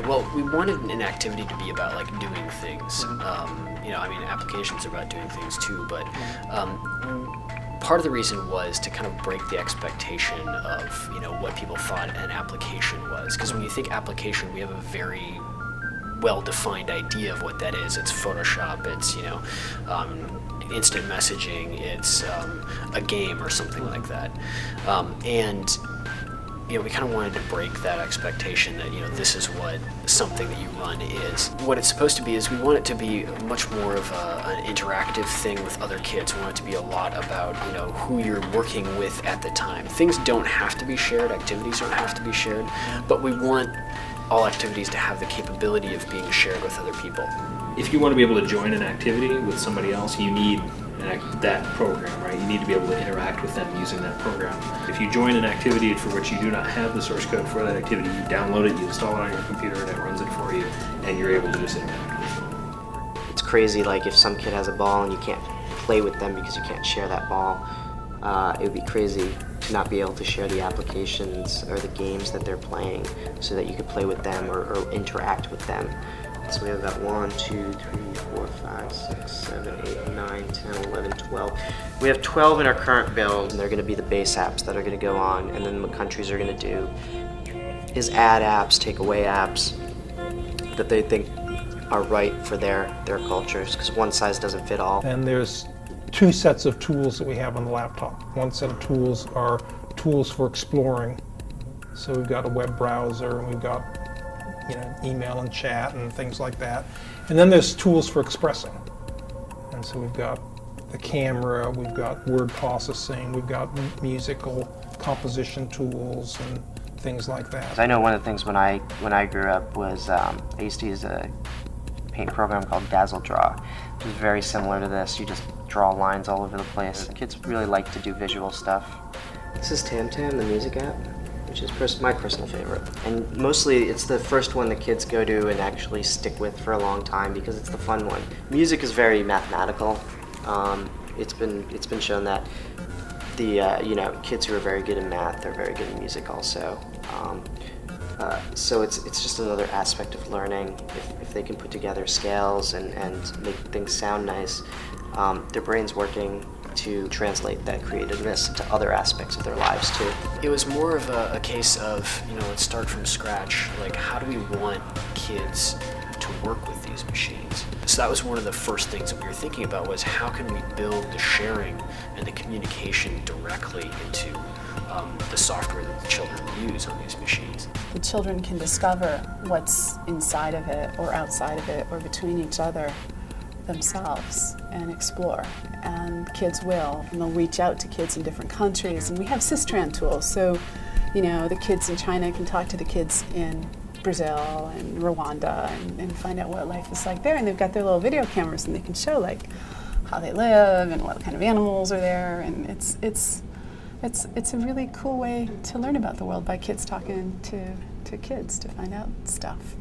Well, we wanted an activity to be about like doing things. Applications are about doing things too, but part of the reason was to kind of break the expectation of what people thought an application was. Because when you think application, we have a very well-defined idea of what that is. It's Photoshop. It's instant messaging. It's a game or something like that. We kind of wanted to break that expectation that this is what something that you run is. What it's supposed to be is we want it to be much more of an interactive thing with other kids. We want it to be a lot about who you're working with at the time. Things don't have to be shared. Activities don't have to be shared, but we want all activities to have the capability of being shared with other people. If you want to be able to join an activity with somebody else, you need that program, right? You need to be able to interact with them using that program. If you join an activity for which you do not have the source code for that activity, you download it, you install it on your computer, and it runs it for you, and you're able to just interact with them. It's crazy, like if some kid has a ball and you can't play with them because you can't share that ball, it would be crazy to not be able to share the applications or the games that they're playing so that you could play with them or interact with them. So we have about 1, 2, 3, 4, 5, 6, 7, 8, 9, 10, 11, 12. We have 12 in our current build, and they're going to be the base apps that are going to go on, and then what countries are going to do is add apps, take away apps that they think are right for their cultures, because one size doesn't fit all. And there's 2 sets of tools that we have on the laptop. One set of tools are tools for exploring. So we've got a web browser, and we've got email and chat and things like that. And then there's tools for expressing. And so we've got the camera, we've got word processing, we've got musical composition tools and things like that. I know one of the things when I grew up was I used to use a paint program called Dazzle Draw, which is very similar to this. You just draw lines all over the place. Kids really like to do visual stuff. This is TamTam, the music app, which is my personal favorite. And mostly it's the first one the kids go to and actually stick with for a long time because it's the fun one. Music is very mathematical. It's been shown that the kids who are very good in math are very good in music also. So it's just another aspect of learning. If they can put together scales and make things sound nice, their brain's working to translate that creativeness into other aspects of their lives too. It was more of a case of, let's start from scratch. Like, how do we want kids to work with these machines? So that was one of the first things that we were thinking about was how can we build the sharing and the communication directly into the software that the children use on these machines. The children can discover what's inside of it or outside of it or between each other themselves and explore, and kids will, and they'll reach out to kids in different countries, and we have Sistran tools, so the kids in China can talk to the kids in Brazil and Rwanda and find out what life is like there, and they've got their little video cameras and they can show like how they live and what kind of animals are there, and it's a really cool way to learn about the world by kids talking to kids to find out stuff.